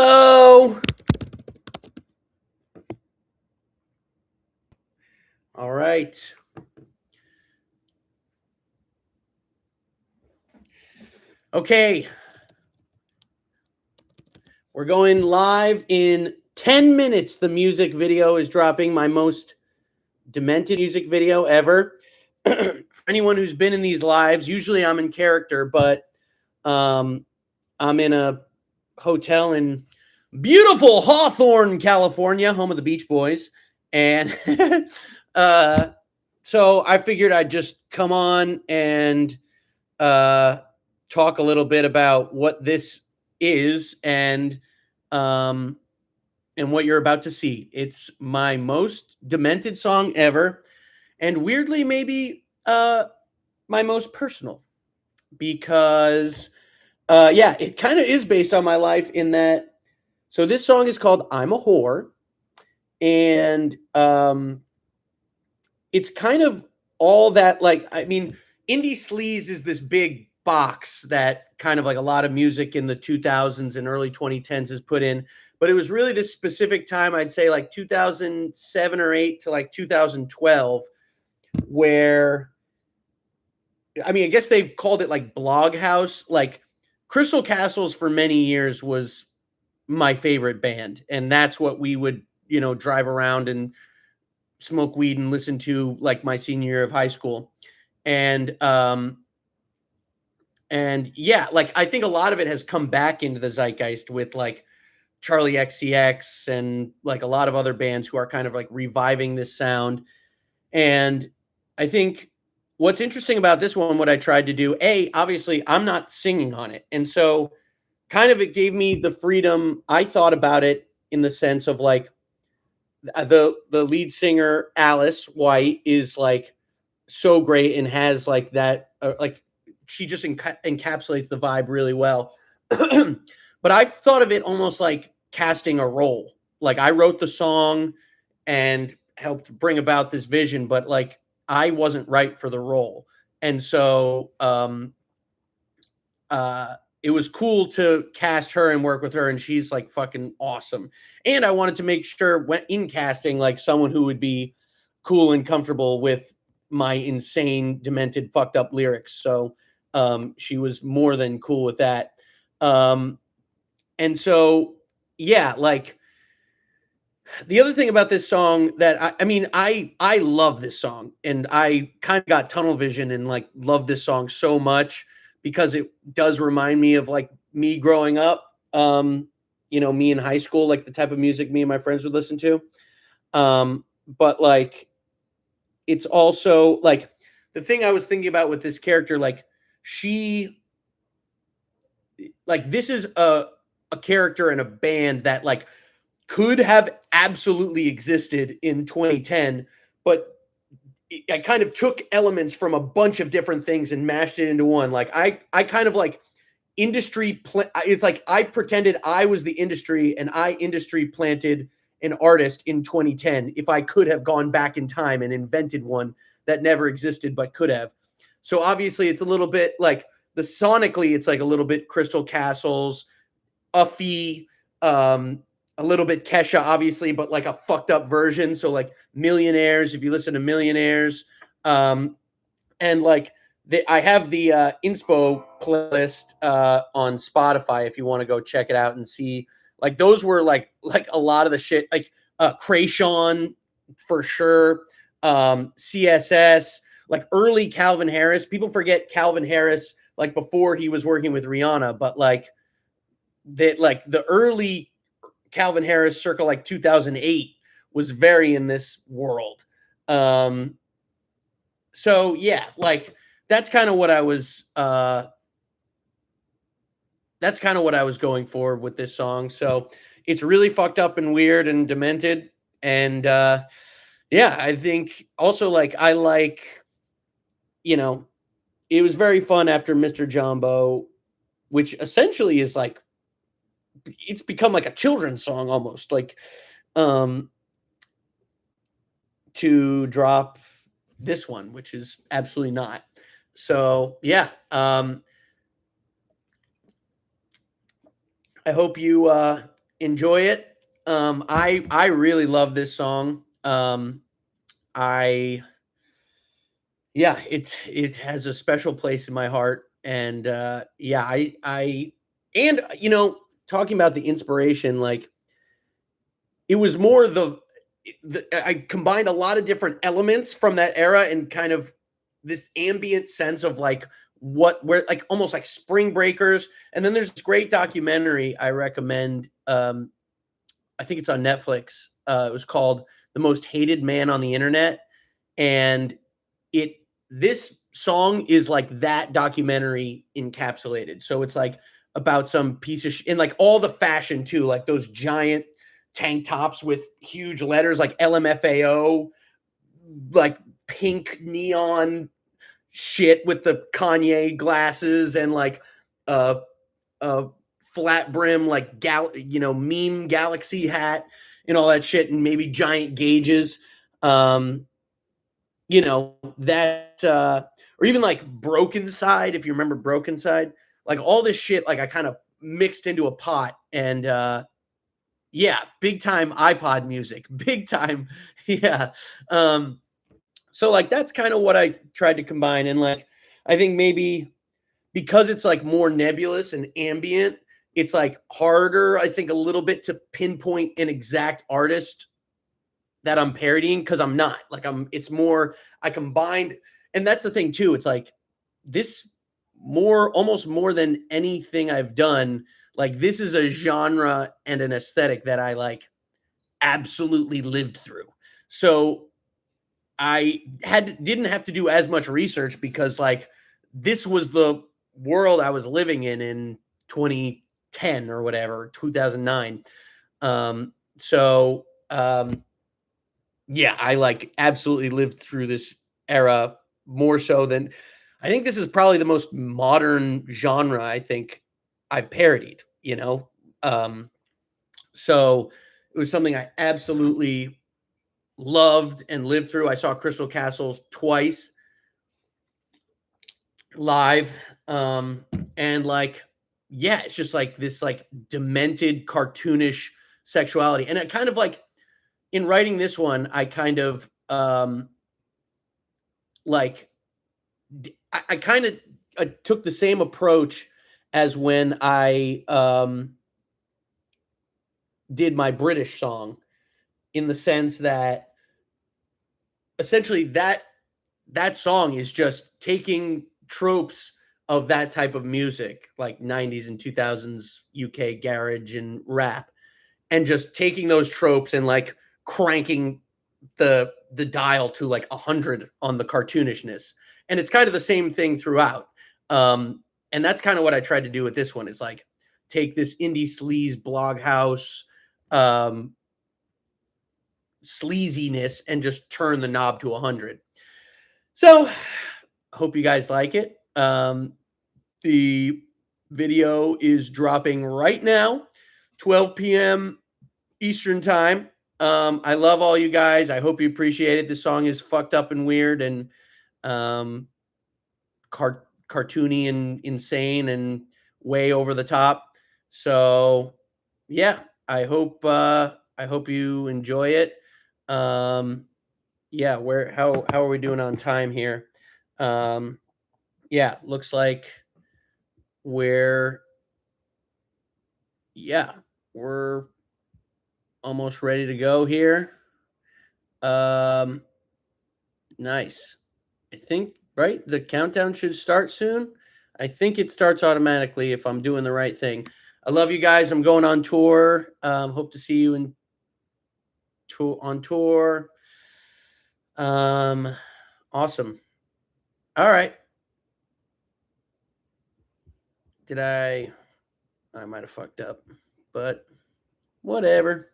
Hello. All right. Okay. We're going live in 10 minutes. The music video is dropping, my most demented music video ever. For anyone who's been in these lives, usually I'm in character, but I'm in a hotel in beautiful Hawthorne, California, home of the Beach Boys. And so I figured I'd just come on and talk a little bit about what this is um, and what you're about to see. It's my most demented song ever, and weirdly, maybe my most personal because, yeah, it kind of is based on my life in that. So this song is called "I'm a Whore," and it's kind of all that. Like, I mean, indie sleaze is this big box that kind of like a lot of music in the 2000s and early 2010s is put in, but it was really this specific time, I'd say like 2007 or 8 to like 2012, where, I mean, I guess they've called it like blog house. Like Crystal Castles for many years was my favorite band, and that's what we would, drive around and smoke weed and listen to like my senior year of high school. And yeah, like I think a lot of it has come back into the zeitgeist with like Charlie XCX and like a lot of other bands who are kind of like reviving this sound. And I think what's interesting about this one, what I tried to do, obviously I'm not singing on it. And so kind of it gave me the freedom. I thought about it in the sense of like the lead singer Alice White is like so great and has like that like she just encapsulates the vibe really well. But I thought of it almost like casting a role. Like I wrote the song and helped bring about this vision, but like I wasn't right for the role. And so it was cool to cast her and work with her, and she's like fucking awesome. And I wanted to make sure when in casting, like someone who would be cool and comfortable with my insane, demented, fucked up lyrics. So she was more than cool with that. And so, yeah, like the other thing about this song that I mean, I love this song, and I kind of got tunnel vision and like love this song so much because it does remind me of like me growing up. Me in high school, like the type of music me and my friends would listen to. But like it's also like the thing I was thinking about with this character, like she like this is a character in a band that like could have absolutely existed in 2010, but I kind of took elements from a bunch of different things and mashed it into one. Like I kind of like it's like I pretended I was the industry and I industry planted an artist in 2010 if I could have gone back in time and invented one that never existed but could have. So obviously it's a little bit like the sonically it's like a little bit Crystal Castles, Uffy, a little bit Kesha, obviously, but like a fucked up version. So like Millionaires, if you listen to Millionaires, and like I have the inspo playlist on Spotify if you want to go check it out and see. Like those were like a lot of the shit, like Krayshawn for sure, CSS, like early Calvin Harris. People forget Calvin Harris like before he was working with Rihanna, but like that, like the early Calvin Harris circa like 2008 was very in this world. So yeah, like that's kind of what I was going for with this song. So it's really fucked up and weird and demented. And yeah, I think also like I like, it was very fun after Mr. Jumbo, which essentially is like it's become like a children's song almost, like to drop this one, which is absolutely not. So yeah, I hope you enjoy it. I really love this song. I Yeah, it has a special place in my heart, and yeah, I and talking about the inspiration, like it was more I combined a lot of different elements from that era and kind of this ambient sense of like where like almost like Spring Breakers. And then there's this great documentary I recommend. I think it's on Netflix. It was called The Most Hated Man on the Internet. And it this song is like that documentary encapsulated. So it's like about some piece of and like all the fashion too, like those giant tank tops with huge letters like LMFAO, like pink neon shit with the Kanye glasses and like a flat brim like meme galaxy hat and all that shit and maybe giant gauges. Um that or even like Broken Side, if you remember Broken Side, like all this shit like I kind of mixed into a pot and yeah, big time iPod music, big time. Yeah. um so like that's kind of what I tried to combine, and like I think maybe because it's like more nebulous and ambient, it's like harder I think a little bit to pinpoint an exact artist that I'm parodying, because I'm not. Like it's more I combined, and that's the thing too. It's like this more almost more than anything I've done, like this is a genre and an aesthetic that I like absolutely lived through. So I didn't have to do as much research because like this was the world I was living in 2010 or whatever, 2009. So yeah, I like absolutely lived through this era more so than I think this is probably the most modern genre I think I've parodied, you know? Um, so it was something I absolutely loved and lived through. I saw Crystal Castles twice live. Um, and like, yeah, it's just like this like demented cartoonish sexuality. And it kind of like in writing this one, I kind of like I kind of took the same approach as when I did my British song, in the sense that essentially that song is just taking tropes of that type of music, like 90s and 2000s UK garage and rap, and just taking those tropes and like cranking the dial to like 100 on the cartoonishness. And it's kind of the same thing throughout. And that's kind of what I tried to do with this one, is like take this indie sleaze blog house um sleaziness and just turn the knob to 100. So hope you guys like it. The video is dropping right now, 12 p.m. Eastern time. I love all you guys. I hope you appreciate it. This song is fucked up and weird and um, cartoony and insane and way over the top. So yeah, I hope you enjoy it. Um, yeah, where how are we doing on time here? Um, yeah, looks like we're yeah, we're almost ready to go here. Um, nice. I think right, the countdown should start soon. I think it starts automatically if I'm doing the right thing. I love you guys. I'm going on tour. Hope to see you in on tour. Um, awesome. All right. Did I might have fucked up, but whatever.